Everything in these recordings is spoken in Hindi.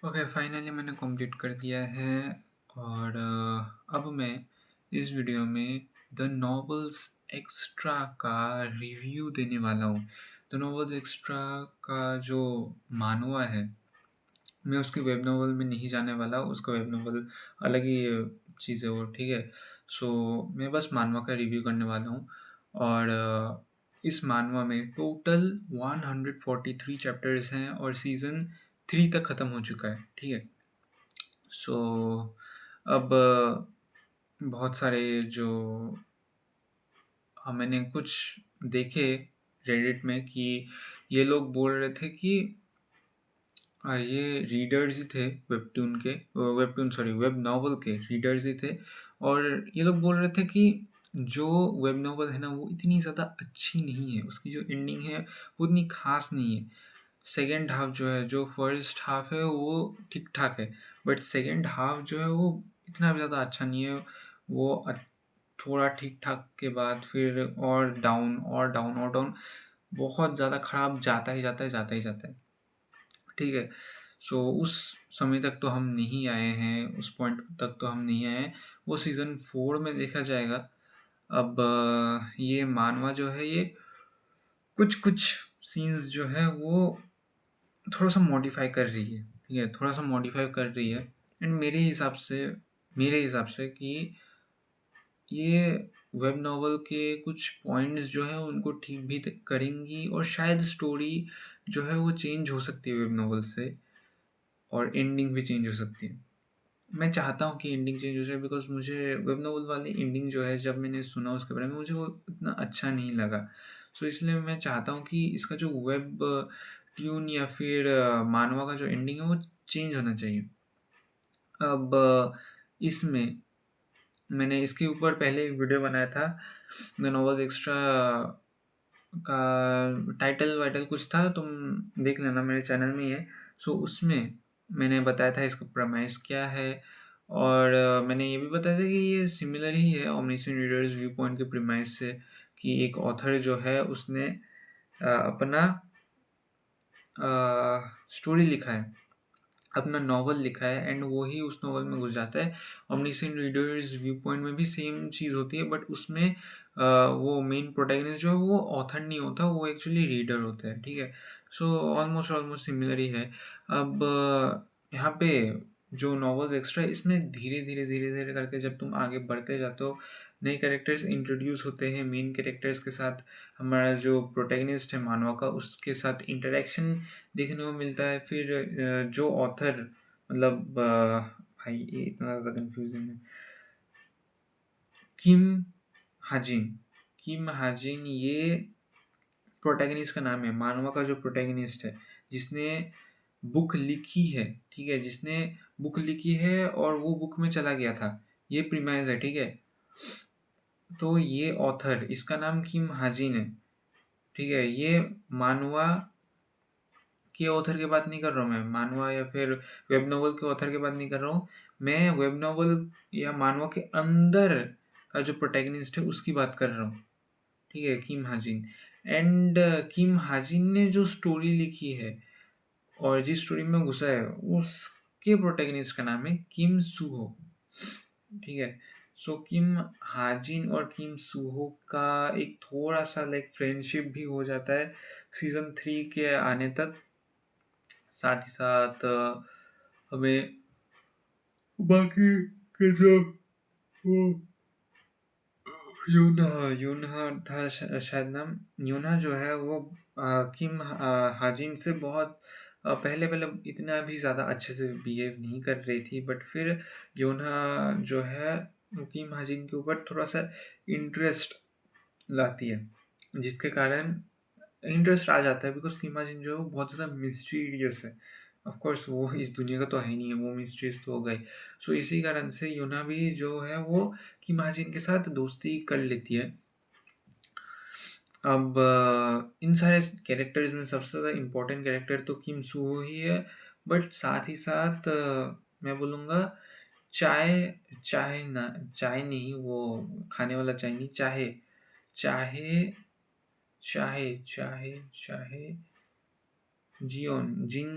ओके, फाइनली मैंने कंप्लीट कर दिया है और अब मैं इस वीडियो में द नॉवेल्स एक्स्ट्रा का रिव्यू देने वाला हूँ। द नॉवेल्स एक्स्ट्रा का जो मानवा है, मैं उसकी वेब नॉवल में नहीं जाने वाला। उसका वेब नॉवल अलग ही चीज़ है वो, ठीक है। सो मैं बस मानवा का रिव्यू करने वाला हूँ और इस मानवा में टोटल 143 चैप्टर्स हैं और सीज़न 3 तक ख़त्म हो चुका है, ठीक है। सो अब बहुत सारे जो मैंने कुछ देखे रेडिट में कि ये लोग बोल रहे थे कि ये रीडर्स ही थे वेबटून के, वेबटून सॉरी वेब नॉवल के रीडर्स ही थे। और ये लोग बोल रहे थे कि जो वेब नॉवल है ना वो इतनी ज़्यादा अच्छी नहीं है, उसकी जो एंडिंग है वो उतनी खास नहीं है। सेकेंड हाफ जो है, जो फर्स्ट हाफ है वो ठीक ठाक है, बट सेकेंड हाफ जो है वो इतना भी ज़्यादा अच्छा नहीं है। वो थोड़ा ठीक ठाक के बाद फिर और डाउन और डाउन और डाउन, बहुत ज़्यादा ख़राब जाता ही जाता है, जाता ही जाता है, ठीक है। सो उस समय तक तो हम नहीं आए हैं, उस पॉइंट तक तो हम नहीं आए हैं। वो सीज़न 4 में देखा जाएगा। अब ये मानवा जो है ये कुछ कुछ सीन्स जो है वो थोड़ा सा मॉडिफाई कर रही है, ठीक है, थोड़ा सा मॉडिफाई कर रही है। एंड मेरे हिसाब से कि ये वेब नॉवल के कुछ पॉइंट्स जो हैं उनको ठीक भी करेंगी और शायद स्टोरी जो है वो चेंज हो सकती है वेब नॉवल से, और एंडिंग भी चेंज हो सकती है। मैं चाहता हूँ कि एंडिंग चेंज हो जाए, बिकॉज़ मुझे वेब नॉवल वाली एंडिंग जो है, जब मैंने सुना उसके बारे में, मुझे वो इतना अच्छा नहीं लगा। सो इसलिए मैं चाहता हूँ कि इसका जो वेब ट्यून या फिर मानवा का जो एंडिंग है वो चेंज होना चाहिए। अब इसमें मैंने इसके ऊपर पहले एक वीडियो बनाया था, द नॉवेल्स एक्स्ट्रा का टाइटल वाइटल कुछ था, तुम देख लेना, मेरे चैनल में ही है। सो उसमें मैंने बताया था इसका प्रेमाइस क्या है, और मैंने ये भी बताया था कि ये सिमिलर ही है ओमनिसेंट रीडर्स व्यू पॉइंट के प्रेमाइस से, कि एक ऑथर जो है उसने अपना स्टोरी लिखा है, अपना नॉवल लिखा है, एंड वो ही उस नॉवल में घुस जाता है। ओमनिसेंट रीडर्स व्यू पॉइंट में भी सेम चीज़ होती है, बट उसमें वो मेन प्रोटैगनिस्ट जो है वो ऑथर नहीं होता, वो एक्चुअली रीडर होता है, ठीक है। सो ऑलमोस्ट ऑलमोस्ट सिमिलर ही है। अब यहाँ पे जो नॉवेल्स एक्स्ट्रा है, इसमें धीरे धीरे धीरे धीरे करके जब तुम आगे बढ़ते जाते हो, नए कैरेक्टर्स इंट्रोड्यूस होते हैं, मेन कैरेक्टर्स के साथ हमारा जो प्रोटैगनिस्ट है मानवा का, उसके साथ इंटरेक्शन देखने को मिलता है। फिर जो ऑथर, मतलब भाई ये इतना ज़्यादा कंफ्यूजिंग है, किम हाजिन, किम हाजिन ये प्रोटैगनिस्ट का नाम है, मानवा का जो प्रोटैगनिस्ट है, जिसने बुक लिखी है, ठीक है, जिसने बुक लिखी है और वो बुक में चला गया था, ये प्रीमाइस है, ठीक है। तो ये ऑथर, इसका नाम किम हाजिन है, ठीक है। ये मानवा के ऑथर की बात नहीं कर रहा हूँ मैं, मानवा या फिर वेब नॉवल के ऑथर की बात नहीं कर रहा हूँ। मैं वेब नॉवल या मानवा के अंदर का जो प्रोटैगनिस्ट है उसकी बात कर रहा हूँ, ठीक है, किम हाजिन। एंड किम हाजिन ने जो स्टोरी लिखी है और जिस स्टोरी में घुसा है, उसके प्रोटैगनिस्ट का नाम है किम सूहो, ठीक है। सो किम हाजिन और किम सूहो का एक थोड़ा सा लाइक फ्रेंडशिप भी हो जाता है सीज़न 3 के आने तक। साथ ही साथ हमें बाकी के जो वो यूना यूना था, शायद नाम, यूना जो है वो किम हाजिन से बहुत पहले पहले इतना भी ज़्यादा अच्छे से बिहेव नहीं कर रही थी, बट फिर यूना जो है वो किम हाजिन के ऊपर थोड़ा सा इंटरेस्ट लाती है, जिसके कारण इंटरेस्ट आ जाता है, बिकॉज किम हाजिन जो है वो बहुत ज़्यादा मिस्टीरियस है। ऑफ कोर्स वो इस दुनिया का तो है ही नहीं है, वो मिस्ट्रीज तो हो गई। सो इसी कारण से यूना भी जो है वो किम हाजिन के साथ दोस्ती कर लेती है। अब इन सारे कैरेक्टर्स में सबसे ज़्यादा इम्पोर्टेंट कैरेक्टर तो किम सूहो ही है, बट साथ ही साथ मैं बोलूँगा चाय, चाय नहीं, वो खाने वाला चाय नहीं, चाहे चाहे चाहे चाहे चाहे जिन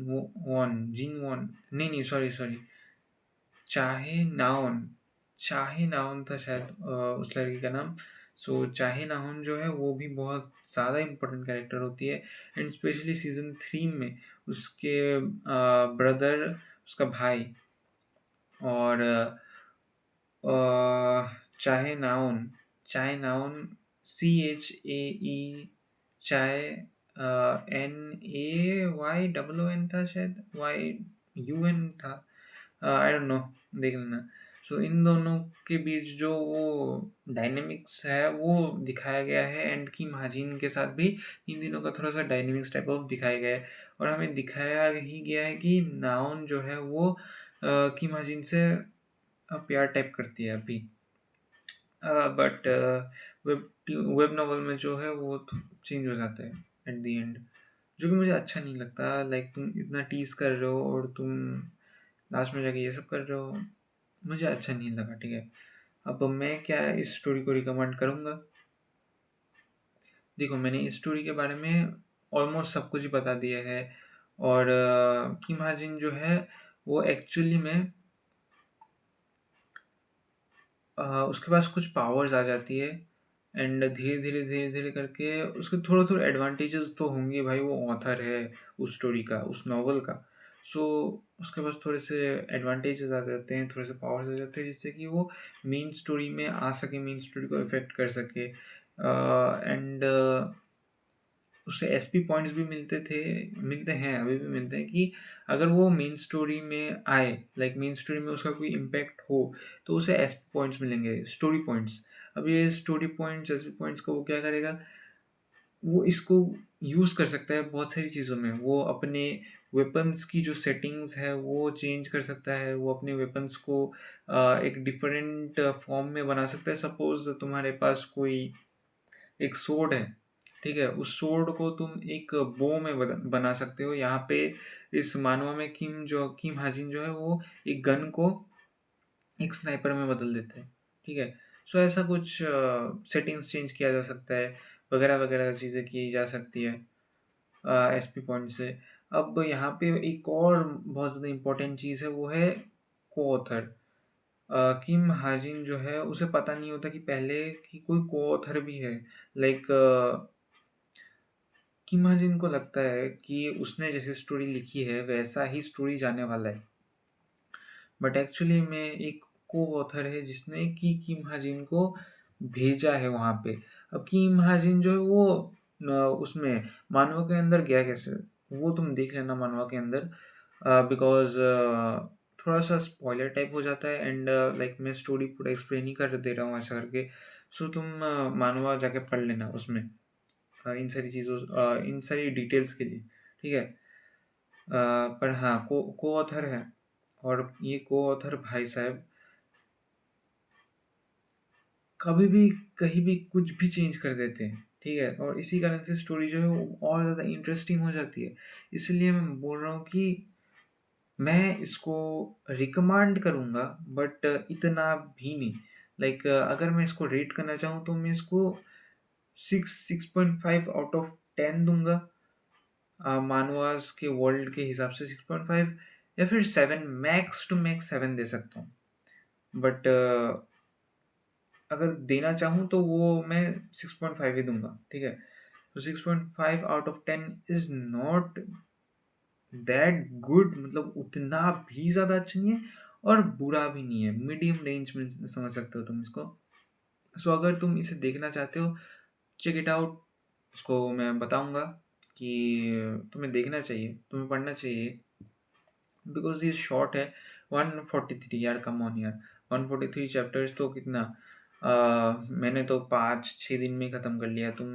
वॉन, नहीं नहीं, सॉरी सॉरी, चाहे नाओन, चाहे नाओन था शायद उस लड़की का नाम। सो चाहे नाओन जो है वो भी बहुत ज़्यादा इम्पोर्टेंट कैरेक्टर होती है, एंड स्पेशली सीज़न 3 में उसके ब्रदर, उसका भाई, और चाहे नाउन, चाहे नाउन, CHAE, चाहे NAYOON था शायद, YUN था, आई डोंट नो, देख लेना। सो इन दोनों के बीच जो वो डायनेमिक्स है वो दिखाया गया है, एंड की महाजीन के साथ भी इन दिनों का थोड़ा सा डायनेमिक्स टाइप ऑफ दिखाया गया है। और हमें दिखाया ही गया है कि नाउन जो है वो की महाजीन से प्यार टाइप करती है अभी, बट वेब वेब नॉवल में जो है वो चेंज हो जाता है एट द एंड, जो कि मुझे अच्छा नहीं लगता। लाइक तुम इतना टीज कर रहे हो और तुम लास्ट में जाके ये सब कर रहे हो, मुझे अच्छा नहीं लगा, ठीक है। अब मैं क्या इस स्टोरी को रिकमेंड करूँगा? देखो, मैंने इस स्टोरी के बारे में ऑलमोस्ट सब कुछ ही बता दिया है, और किम हाजिन जो है वो एक्चुअली में उसके पास कुछ पावर्स आ जाती है, एंड धीरे धीरे करके उसके थोड़े थोड़े एडवांटेजेस तो होंगे भाई, वो ऑथर है उस स्टोरी का, उस नॉवल का। सो उसके पास थोड़े से एडवांटेजेस आ जाते हैं, थोड़े से पावर्स आ जाते हैं, जिससे कि वो मेन स्टोरी में आ सके, मेन स्टोरी को इफेक्ट कर सके, एंड उससे एसपी पॉइंट्स भी मिलते हैं, अभी भी मिलते हैं, कि अगर वो मेन स्टोरी में आए, लाइक मेन स्टोरी में उसका कोई इम्पैक्ट हो, तो उसे एसपी पॉइंट्स मिलेंगे, स्टोरी पॉइंट्स। अब ये स्टोरी पॉइंट्स, एसपी पॉइंट्स को वो क्या करेगा, वो इसको यूज़ कर सकता है बहुत सारी चीज़ों में। वो अपने वेपन्स की जो सेटिंग्स है वो चेंज कर सकता है, वो अपने वेपन्स को एक डिफरेंट फॉर्म में बना सकता है। सपोज तुम्हारे पास कोई एक सोर्ड है, ठीक है, उस सोर्ड को तुम एक बो में बना सकते हो। यहाँ पे इस मानवा में किम हाजिन जो है वो एक गन को एक स्नाइपर में बदल देते हैं, ठीक है। सो ऐसा कुछ सेटिंग्स चेंज किया जा सकता है, वगैरह वगैरह चीज़ें की जा सकती है एसपी पॉइंट से। अब यहाँ पे एक और बहुत ज़्यादा इम्पोर्टेंट चीज़ है, वो है को ऑथर। किम हाजिन जो है उसे पता नहीं होता कि पहले कि कोई को ऑथर भी है। लाइक किम हाजिन को लगता है कि उसने जैसे स्टोरी लिखी है वैसा ही स्टोरी जाने वाला है, बट एक्चुअली में एक को ऑथर है जिसने की किम हाजिन को भेजा है वहाँ पे। अब किम हाजिन जो है वो उसमें मानवा के अंदर गया कैसे, वो तुम देख लेना मानवा के अंदर, बिकॉज थोड़ा सा स्पॉइलर टाइप हो जाता है, एंड लाइक मैं स्टोरी पूरा एक्सप्लेन ही कर दे रहा हूँ ऐसा करके। सो तुम मानवा जाके पढ़ लेना उसमें इन सारी चीज़ों, इन सारी डिटेल्स के लिए, ठीक है। पर हाँ, को ऑथर है, और ये को ऑथर भाई साहब कभी भी कहीं भी कुछ भी चेंज कर देते हैं, ठीक है, और इसी कारण से स्टोरी जो है वो और ज़्यादा इंटरेस्टिंग हो जाती है। इसलिए मैं बोल रहा हूँ कि मैं इसको रिकमेंड करूँगा, बट इतना भी नहीं। लाइक अगर मैं इसको रेट करना चाहूँ तो मैं इसको 6.5 आउट ऑफ 10 दूंगा। मानवास के वर्ल्ड के हिसाब से 6.5, या फिर 7, मैक्स टू मैक्स 7 दे सकता हूँ। बट अगर देना चाहूँ तो वो मैं 6.5 ही दूंगा, ठीक है। तो 6.5 out of 10 is not that good, मतलब उतना भी ज़्यादा अच्छा नहीं है और बुरा भी नहीं है, मीडियम रेंज में समझ सकते हो तुम इसको। सो अगर तुम इसे देखना चाहते हो, चेक इट आउट। इसको मैं बताऊंगा कि तुम्हें देखना चाहिए, तुम्हें पढ़ना चाहिए, बिकॉज ये शॉर्ट है। 143, यार कम ऑन यार, 143 चैप्टर्स तो कितना, मैंने तो 5-6 दिन में ख़त्म कर लिया, तुम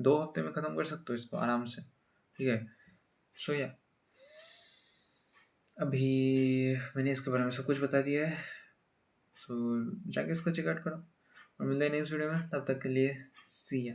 2 हफ्ते में ख़त्म कर सकते हो इसको आराम से, ठीक है। सो या अभी मैंने इसके बारे में सब कुछ बता दिया है। सो जाके इसको चेकआउट करो, और मिलते हैं नेक्स्ट वीडियो में, तब तक के लिए सी या।